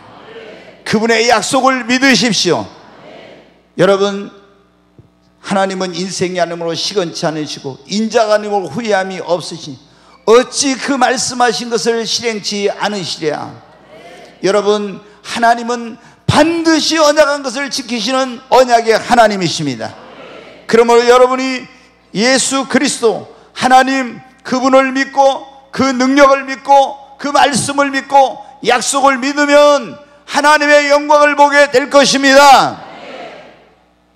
그분의 약속을 믿으십시오. 여러분, 하나님은 인생이 아님으로 시건치 않으시고 인자가 아님으로 후회함이 없으시니 어찌 그 말씀하신 것을 실행치 않으시랴. 여러분, 하나님은 반드시 언약한 것을 지키시는 언약의 하나님이십니다. 그러므로 여러분이 예수 그리스도 하나님 그분을 믿고 그 능력을 믿고 그 말씀을 믿고 약속을 믿으면 하나님의 영광을 보게 될 것입니다.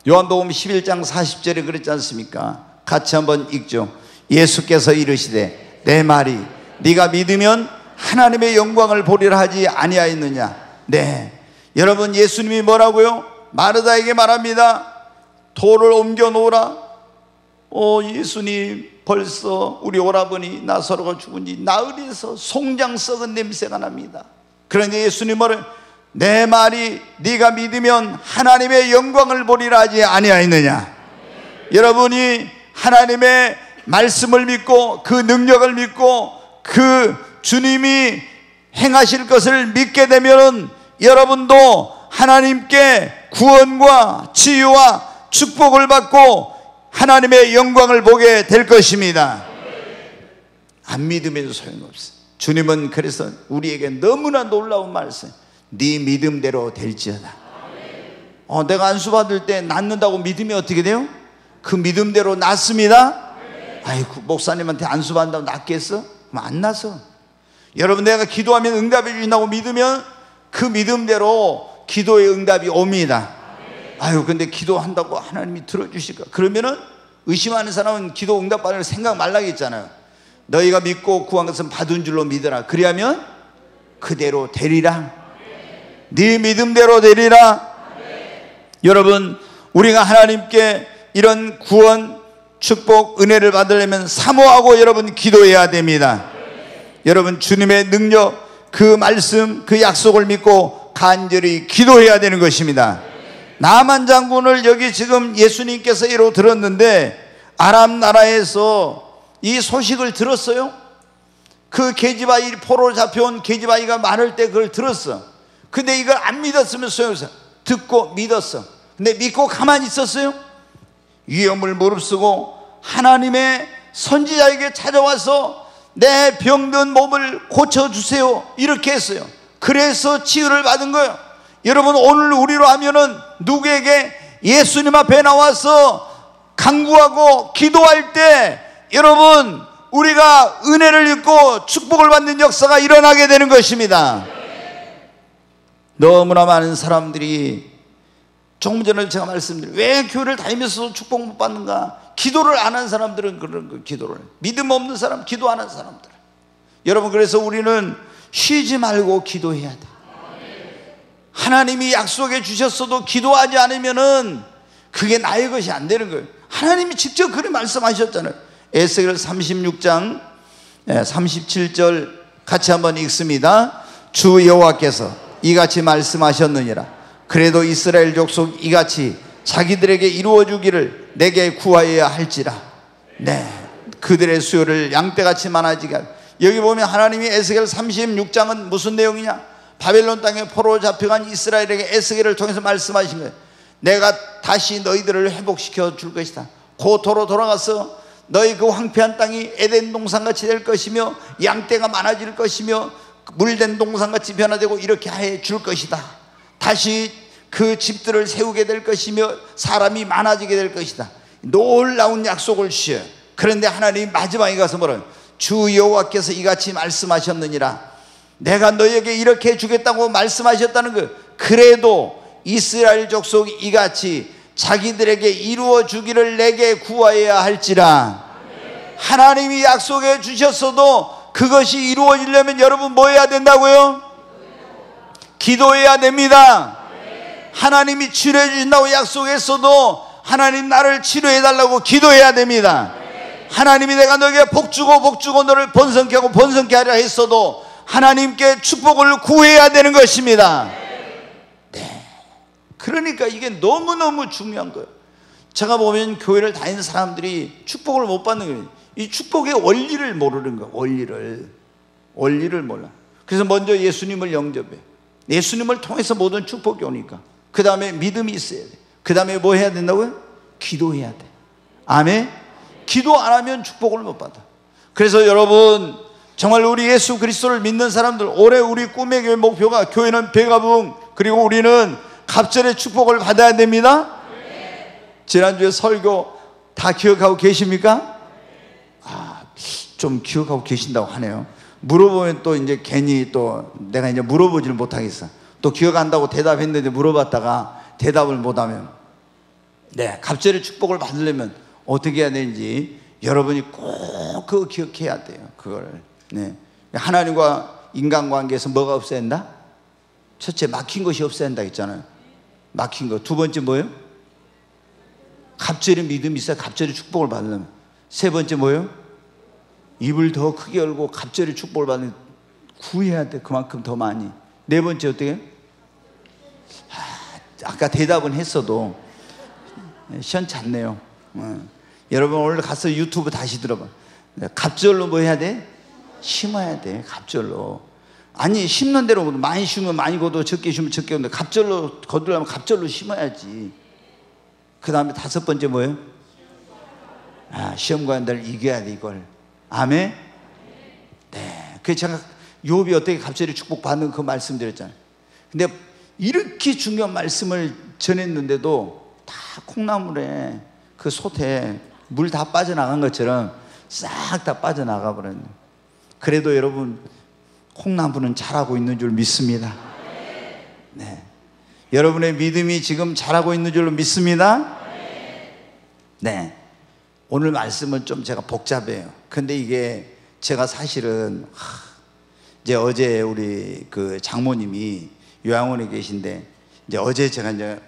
요한복음 11장 40절에 그랬지 않습니까? 같이 한번 읽죠. 예수께서 이르시되 내 말이 네가 믿으면 하나님의 영광을 보리라 하지 아니하였느냐. 네, 여러분, 예수님이 뭐라고요? 마르다에게 말합니다. 돌을 옮겨 놓으라. 예수님, 벌써 우리 오라버니 나사로가 죽은 지 나흘에서 송장 썩은 냄새가 납니다. 그러니 예수님은 내 말이 네가 믿으면 하나님의 영광을 보리라 하지 아니하였느냐. 여러분이 하나님의 말씀을 믿고 그 능력을 믿고 그 주님이 행하실 것을 믿게 되면 여러분도 하나님께 구원과 치유와 축복을 받고 하나님의 영광을 보게 될 것입니다. 안 믿으면 소용없어요. 주님은 그래서 우리에게 너무나 놀라운 말씀, 네 믿음대로 될지어다. 내가 안수 받을 때 낫는다고 믿으면 어떻게 돼요? 그 믿음대로 낫습니다. 아이고, 목사님한테 안수 받는다고 낫겠어? 그럼 안 나서. 여러분, 내가 기도하면 응답해 주신다고 믿으면 그 믿음대로 기도의 응답이 옵니다. 아유, 근데 기도한다고 하나님이 들어주실까? 그러면은 의심하는 사람은 기도 응답 받을 생각 말라겠잖아요. 너희가 믿고 구한 것은 받은 줄로 믿어라. 그리하면 그대로 되리라. 네 믿음대로 되리라. 여러분, 우리가 하나님께 이런 구원, 축복, 은혜를 받으려면 사모하고 여러분 기도해야 됩니다. 여러분, 주님의 능력, 그 말씀, 그 약속을 믿고 간절히 기도해야 되는 것입니다. 나만 장군을 여기 지금 예수님께서 이로 들었는데 아람 나라에서 이 소식을 들었어요. 그 계집아이, 포로 잡혀온 계집아이가 많을 때 그걸 들었어. 근데 이걸 안 믿었으면 소용없어. 듣고 믿었어. 근데 믿고 가만히 있었어요? 위험을 무릅쓰고 하나님의 선지자에게 찾아와서 내 병든 몸을 고쳐주세요, 이렇게 했어요. 그래서 치유를 받은 거예요. 여러분, 오늘 우리로 하면은 누구에게 예수님 앞에 나와서 간구하고 기도할 때 여러분, 우리가 은혜를 입고 축복을 받는 역사가 일어나게 되는 것입니다. 너무나 많은 사람들이, 조금 전에 제가 말씀드린, 왜 교회를 다니면서도 축복 못 받는가? 기도를 안 한 사람들은 그런 거, 기도를. 믿음 없는 사람, 기도 안 한 사람들. 여러분, 그래서 우리는 쉬지 말고 기도해야 돼. 하나님이 약속해 주셨어도 기도하지 않으면은 그게 나의 것이 안 되는 거예요. 하나님이 직접 그렇게 말씀하셨잖아요. 에스겔 36장 37절 같이 한번 읽습니다. 주 여호와께서 이같이 말씀하셨느니라. 그래도 이스라엘 족속 이같이 자기들에게 이루어주기를 내게 구하여야 할지라. 네, 그들의 수요를 양떼같이 많아지게 하라. 여기 보면 하나님이 에스겔 36장은 무슨 내용이냐? 바벨론 땅에 포로 잡혀간 이스라엘에게 에스겔을 통해서 말씀하신 거예요. 내가 다시 너희들을 회복시켜 줄 것이다. 고토로 돌아가서 너희 그 황폐한 땅이 에덴 동산같이 될 것이며 양떼가 많아질 것이며 물된 동산같이 변화되고 이렇게 해 줄 것이다. 다시 그 집들을 세우게 될 것이며 사람이 많아지게 될 것이다. 놀라운 약속을 주셔요. 그런데 하나님 마지막에 가서 뭐라요? 주 여호와께서 이같이 말씀하셨느니라. 내가 너희에게 이렇게 해주겠다고 말씀하셨다는 거예요. 그래도 이스라엘 족속이 이같이 자기들에게 이루어 주기를 내게 구하여야 할지라. 하나님이 약속해 주셨어도 그것이 이루어지려면 여러분 뭐 해야 된다고요? 기도해야 됩니다. 하나님이 치료해 주신다고 약속했어도 하나님 나를 치료해 달라고 기도해야 됩니다. 하나님이 내가 너에게 복 주고 너를 번성케 하고 번성케 하려 했어도 하나님께 축복을 구해야 되는 것입니다. 네. 그러니까 이게 너무너무 중요한 거예요. 제가 보면 교회를 다니는 사람들이 축복을 못 받는 거예요. 이 축복의 원리를 모르는 거예요. 원리를 몰라. 그래서 먼저 예수님을 영접해. 예수님을 통해서 모든 축복이 오니까. 그 다음에 믿음이 있어야 돼. 그 다음에 뭐 해야 된다고요? 기도해야 돼. 아멘. 기도 안 하면 축복을 못 받아. 그래서 여러분, 정말 우리 예수 그리스도를 믿는 사람들, 올해 우리 꿈의 교회 목표가 교회는 배가 부흥, 그리고 우리는 갑절의 축복을 받아야 됩니다. 지난주에 설교 다 기억하고 계십니까? 좀 기억하고 계신다고 하네요. 물어보면 또 이제 괜히 또 내가 이제 물어보지를 못하겠어. 또 기억한다고 대답했는데 물어봤다가 대답을 못하면, 네, 갑절의 축복을 받으려면 어떻게 해야 되는지 여러분이 꼭 그거 기억해야 돼요. 그걸. 네. 하나님과 인간관계에서 뭐가 없어야 한다? 첫째, 막힌 것이 없어야 한다 했잖아요. 막힌 것. 두 번째 뭐예요? 갑절의 믿음이 있어야 갑절의 축복을 받으려면. 세 번째 뭐예요? 입을 더 크게 열고 갑절의 축복을 받는, 구해야 돼. 그만큼 더 많이. 네 번째 어떻게? 아까 대답은 했어도 시원찮네요. 여러분 오늘 가서 유튜브 다시 들어봐. 갑절로 뭐 해야 돼? 심어야 돼. 갑절로. 아니 심는 대로 많이 심으면 많이 거둬, 적게 심으면 적게 거둬. 갑절로 거두려면 갑절로 심어야지. 그 다음에 다섯 번째 뭐예요? 시험과 한다를 이겨야 돼, 이걸. 아멘? 네. 그래서 제가 욥이 어떻게 갑절의 축복 받는 그 말씀드렸잖아요. 근데 이렇게 중요한 말씀을 전했는데도 다 콩나물에 그 솥에 물 다 빠져나간 것처럼 싹 다 빠져나가 버렸네요. 그래도 여러분 콩나물은 자라고 있는 줄 믿습니다. 네. 여러분의 믿음이 지금 자라고 있는 줄로 믿습니다. 네. 오늘 말씀은 좀 제가 복잡해요. 근데 이게 제가 사실은 이제 어제 우리 그 장모님이 요양원에 계신데, 이제 어제 제가 이제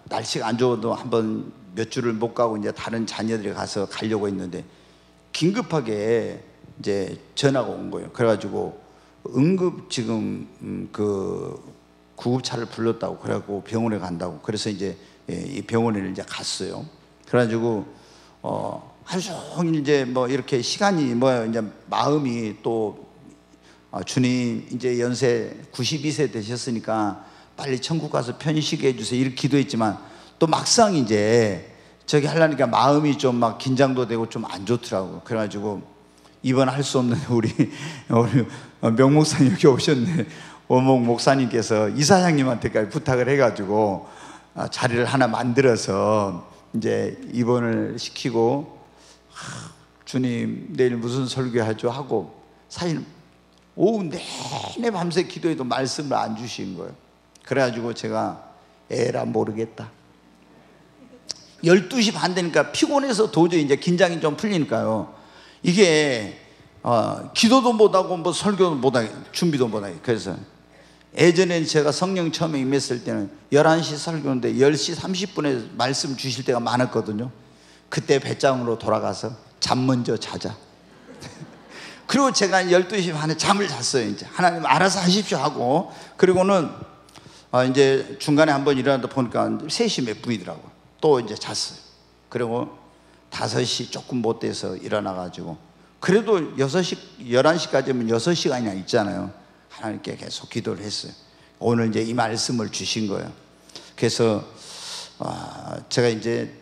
날씨가 안 좋아도 한번 몇 주를 못 가고 이제 다른 자녀들이 가서 가려고 했는데 긴급하게 이제 전화가 온 거예요. 그래가지고 응급 지금 그 구급차를 불렀다고, 그래갖고 병원에 간다고. 그래서 이제 이 병원에 이제 갔어요. 그래가지고 하루 종일 이제 뭐 이렇게 시간이 뭐 이제 마음이 또 주님 이제 연세 92세 되셨으니까 빨리 천국 가서 편식해 해주세요 이렇게 기도했지만, 또 막상 이제 저기 하려니까 마음이 좀 막 긴장도 되고 좀 안 좋더라고. 그래가지고 입원할 수 없는 우리 명 목사님 여기 오셨네. 원목 목사님께서 이사장님한테까지 부탁을 해가지고 자리를 하나 만들어서 이제 입원을 시키고, 주님 내일 무슨 설교하죠 하고, 사실 오후 내내 밤새 기도해도 말씀을 안 주신 거예요. 그래가지고 제가 에라 모르겠다. 12시 반 되니까 피곤해서 도저히 이제 긴장이 좀 풀리니까요. 이게 기도도 못하고 뭐 설교도 못하게, 준비도 못하게. 그래서 예전에 제가 성령 처음에 임했을 때는 11시 설교인데 10시 30분에 말씀 주실 때가 많았거든요. 그때 배짱으로 돌아가서 잠 먼저 자자. 그리고 제가 12시 반에 잠을 잤어요. 이제 하나님 알아서 하십시오 하고, 그리고는 이제 중간에 한번 일어나다 보니까 3시 몇 분이더라고요. 또 이제 잤어요. 그리고 5시 조금 못 돼서 일어나가지고, 그래도 11시까지면 6시간이나 있잖아요. 하나님께 계속 기도를 했어요. 오늘 이제 이 말씀을 주신 거예요. 그래서 제가 이제,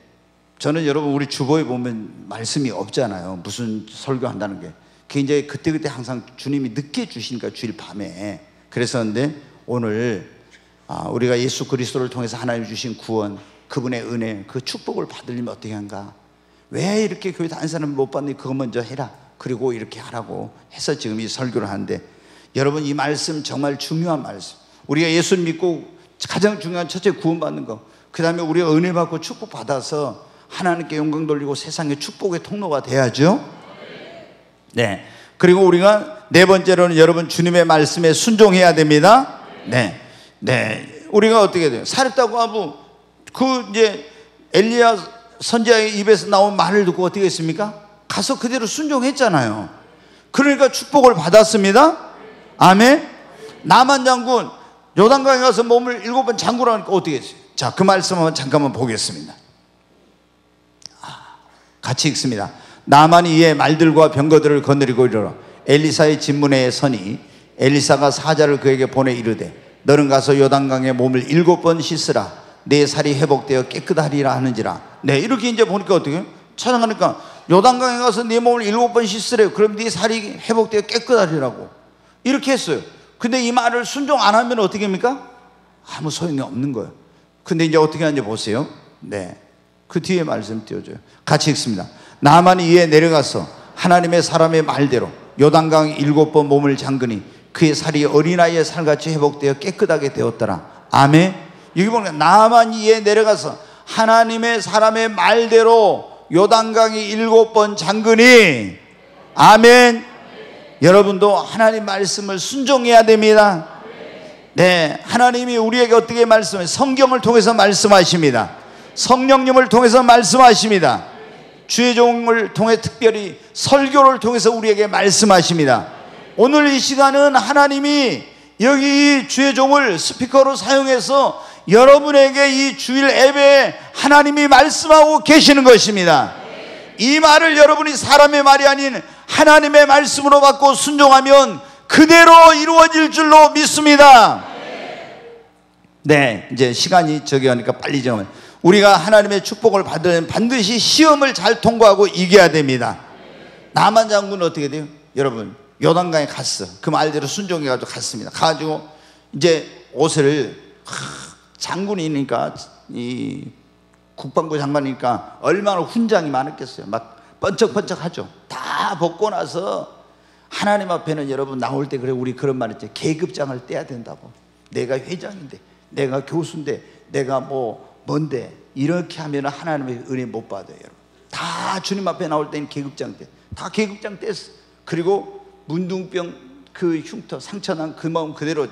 저는 여러분 우리 주보에 보면 말씀이 없잖아요. 무슨 설교한다는 게. 그게 이제 그때그때 항상 주님이 늦게 주시니까, 주일 밤에. 그랬었는데 오늘 우리가 예수 그리스도를 통해서 하나님 주신 구원, 그분의 은혜, 그 축복을 받으려면 어떻게 한가? 왜 이렇게 교회 다니는 사람을 못 받니? 그거 먼저 해라. 그리고 이렇게 하라고 해서 지금 이 설교를 하는데, 여러분 이 말씀 정말 중요한 말씀. 우리가 예수 믿고 가장 중요한 첫째 구원받는 거, 그 다음에 우리가 은혜 받고 축복 받아서 하나님께 영광 돌리고 세상의 축복의 통로가 돼야죠. 네. 그리고 우리가 네 번째로는 여러분 주님의 말씀에 순종해야 됩니다. 네. 네. 우리가 어떻게 돼요? 사렙다고 하고 그 이제 엘리야 선지자의 입에서 나온 말을 듣고 어떻게 했습니까? 가서 그대로 순종했잖아요. 그러니까 축복을 받았습니다. 아멘. 나만 장군 요단강에 가서 몸을 7번 잠그라고 하니까 어떻게 했어요? 자, 그 말씀 한번 잠깐만 보겠습니다. 같이 읽습니다. 나만이 이에 말들과 병거들을 거느리고 이르러 엘리사의 진문에 서니 엘리사가 사자를 그에게 보내 이르되 너는 가서 요단강에 몸을 7번 씻으라. 내 살이 회복되어 깨끗하리라 하는지라. 네, 이렇게 이제 보니까 어떻게 찾아가니까 요단강에 가서 네 몸을 7번 씻으래요. 그럼 네 살이 회복되어 깨끗하리라고 이렇게 했어요. 근데 이 말을 순종 안 하면 어떻게 합니까? 아무 소용이 없는 거예요. 근데 이제 어떻게 하는지 보세요. 네, 그 뒤에 말씀 띄워줘요. 같이 읽습니다. 나만이 이에 내려가서 하나님의 사람의 말대로 요단강 7번 몸을 잠그니 그의 살이 어린아이의 살같이 회복되어 깨끗하게 되었더라. 아멘. 여기 보니까 나만이 이에 내려가서 하나님의 사람의 말대로 요단강이 7번 잠그니. 아멘. 여러분도 하나님 말씀을 순종해야 됩니다. 네, 하나님이 우리에게 어떻게 말씀해요? 성경을 통해서 말씀하십니다. 성령님을 통해서 말씀하십니다. 주의 종을 통해 특별히 설교를 통해서 우리에게 말씀하십니다. 오늘 이 시간은 하나님이 여기 주의 종을 스피커로 사용해서 여러분에게 이 주일 예배에 하나님이 말씀하고 계시는 것입니다. 이 말을 여러분이 사람의 말이 아닌 하나님의 말씀으로 받고 순종하면 그대로 이루어질 줄로 믿습니다. 네, 이제 시간이 저기 하니까 빨리 정하면, 우리가 하나님의 축복을 받으려면 반드시 시험을 잘 통과하고 이겨야 됩니다. 나만 장군은 어떻게 돼요? 여러분, 요단강에 갔어. 그 말대로 순종해가지고 갔습니다. 가가지고 이제 옷을, 장군이니까, 이 국방부 장관이니까 얼마나 훈장이 많았겠어요. 막 번쩍번쩍하죠. 다 벗고 나서 하나님 앞에는 여러분 나올 때, 그래, 우리 그런 말 있죠. 계급장을 떼야 된다고. 내가 회장인데, 내가 교수인데, 내가 뭔데, 이렇게 하면 하나님의 은혜 못 받아요. 여러분, 다 주님 앞에 나올 때는 계급장 떼, 다 계급장 뗐어. 그리고 문둥병 그 흉터, 상처난 그 마음 그대로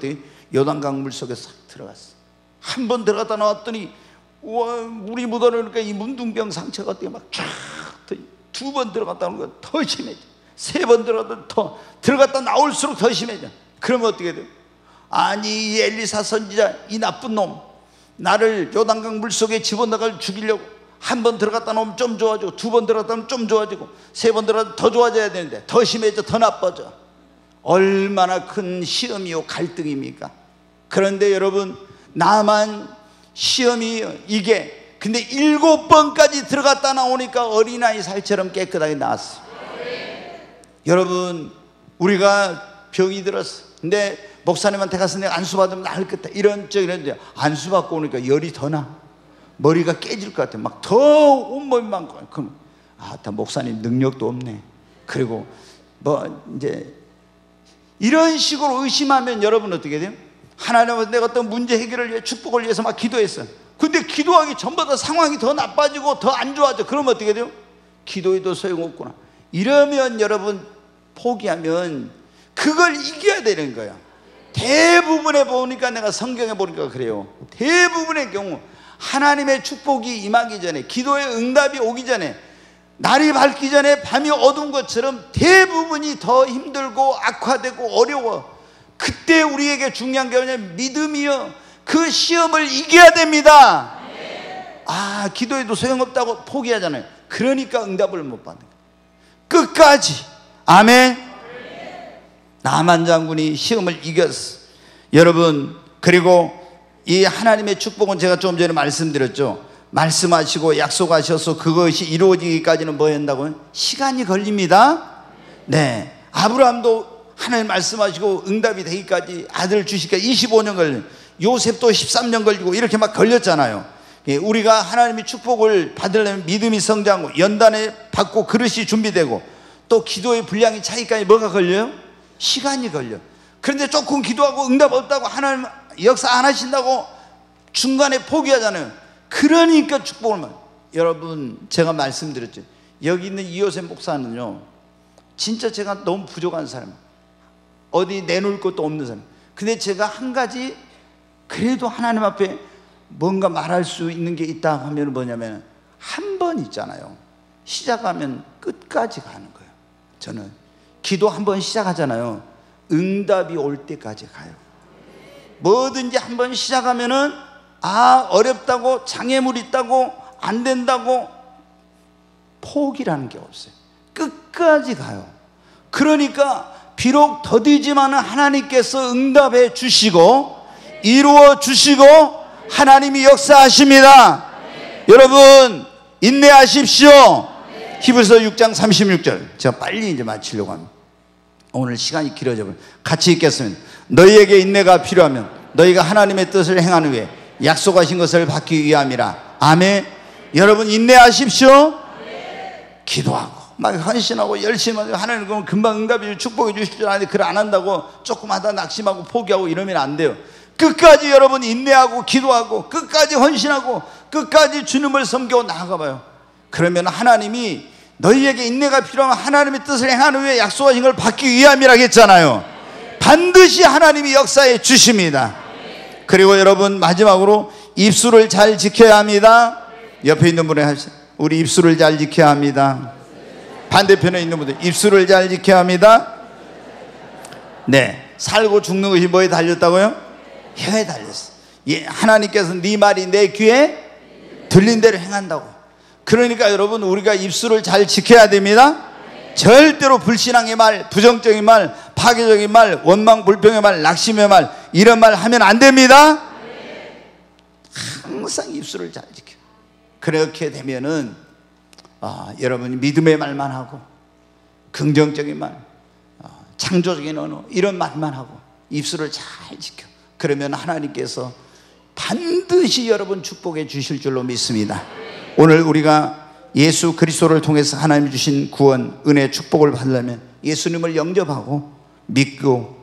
요단강 물속에 싹 들어갔어. 한 번 들어갔다 나왔더니, 우와, 물이 묻어나니까 이 문둥병 상처가 어떻게 막 쫙, 두 번 들어갔다 오는 거 더 심해져. 세 번 들어갔다 나올수록 더 심해져. 그러면 어떻게 돼요? 아니, 이 엘리사 선지자, 이 나쁜 놈, 나를 요단강 물속에 집어넣어 죽이려고 한 번 들어갔다 나오면 좀 좋아지고, 두 번 들어갔다 나오면 좀 좋아지고, 세 번 들어가면 더 좋아져야 되는데 더 심해져, 더 나빠져. 얼마나 큰 시험이요 갈등입니까? 그런데 여러분, 나만 시험이 이게, 근데 7번까지 들어갔다 나오니까 어린아이 살처럼 깨끗하게 나왔어. 여러분, 우리가 병이 들었어. 근데 목사님한테 가서 내가 안수 받으면 나을 것 같아, 이런데 안수 받고 오니까 열이 더 나. 머리가 깨질 것 같아. 막 더 온몸이 많고. 그럼 다 목사님 능력도 없네. 그리고 이제 이런 식으로 의심하면 여러분 어떻게 돼요? 하나님은 내가 어떤 문제 해결을 위해, 축복을 위해서 막 기도했어. 근데 기도하기 전보다 상황이 더 나빠지고 더 안 좋아져. 그러면 어떻게 돼요? 기도해도 소용없구나. 이러면 여러분, 포기하면 그걸 이겨야 되는 거야. 대부분에 보니까, 내가 성경에 보니까 그래요. 대부분의 경우 하나님의 축복이 임하기 전에, 기도의 응답이 오기 전에, 날이 밝기 전에 밤이 어두운 것처럼 대부분이 더 힘들고 악화되고 어려워. 그때 우리에게 중요한 게 뭐냐면 믿음이요, 그 시험을 이겨야 됩니다. 기도해도 소용없다고 포기하잖아요. 그러니까 응답을 못 받는 거예요. 끝까지. 아멘. 나만 장군이 시험을 이겼어. 여러분, 그리고 이 하나님의 축복은 제가 좀 전에 말씀드렸죠. 말씀하시고 약속하셔서 그것이 이루어지기까지는 뭐 한다고요? 시간이 걸립니다. 네, 아브라함도 하나님 말씀하시고 응답이 되기까지, 아들 주시기까지 25년 걸려. 요셉도 13년 걸리고 이렇게 막 걸렸잖아요. 우리가 하나님의 축복을 받으려면 믿음이 성장하고, 연단에 받고 그릇이 준비되고, 또 기도의 분량이 차이까지 뭐가 걸려요? 시간이 걸려. 그런데 조금 기도하고 응답 없다고, 하나님 역사 안 하신다고 중간에 포기하잖아요. 그러니까 축복을 여러분, 제가 말씀드렸죠. 여기 있는 이요셉 목사는요, 진짜 제가 너무 부족한 사람, 어디 내놓을 것도 없는 사람. 근데 제가 한 가지 그래도 하나님 앞에 뭔가 말할 수 있는 게 있다 하면 뭐냐면, 한 번 있잖아요, 시작하면 끝까지 가는 거예요. 저는 기도 한 번 시작하잖아요, 응답이 올 때까지 가요. 뭐든지 한 번 시작하면은 어렵다고, 장애물 있다고, 안 된다고 포기라는 게 없어요. 끝까지 가요. 그러니까 비록 더디지만 하나님께서 응답해 주시고 이루어 주시고 하나님이 역사하십니다. 여러분, 인내하십시오. 히브리서 6장 36절. 제가 빨리 이제 마치려고 합니다. 오늘 시간이 길어져. 같이 읽겠습니다. 너희에게 인내가 필요하면 너희가 하나님의 뜻을 행하는 후에 약속하신 것을 받기 위함이라. 아멘. 여러분, 인내하십시오. 기도하고 막 헌신하고 열심히 하고, 하나님 그러면 금방 응답이 축복해 주실 줄 아는데 그걸 안 한다고 조금 하다 낙심하고 포기하고 이러면 안 돼요. 끝까지 여러분 인내하고 기도하고 끝까지 헌신하고 끝까지 주님을 섬겨 나아가봐요. 그러면 하나님이 너희에게 인내가 필요하면 하나님의 뜻을 행하는 후에 약속하신 걸 받기 위함이라고 했잖아요. 반드시 하나님이 역사해 주십니다. 그리고 여러분, 마지막으로 입술을 잘 지켜야 합니다. 옆에 있는 분에 우리 입술을 잘 지켜야 합니다. 반대편에 있는 분들 입술을 잘 지켜야 합니다. 네, 살고 죽는 것이 뭐에 달렸다고요? 혀에 달렸어. 예, 하나님께서 네 말이 내 귀에 들린 대로 행한다고. 그러니까 여러분 우리가 입술을 잘 지켜야 됩니다. 절대로 불신앙의 말, 부정적인 말, 파괴적인 말, 원망 불평의 말, 낙심의 말, 이런 말 하면 안 됩니다. 항상 입술을 잘 지켜. 그렇게 되면은 여러분이 믿음의 말만 하고 긍정적인 말, 창조적인 언어 이런 말만 하고 입술을 잘 지켜. 그러면 하나님께서 반드시 여러분 축복해 주실 줄로 믿습니다. 오늘 우리가 예수 그리스도를 통해서 하나님이 주신 구원, 은혜, 축복을 받으려면 예수님을 영접하고 믿고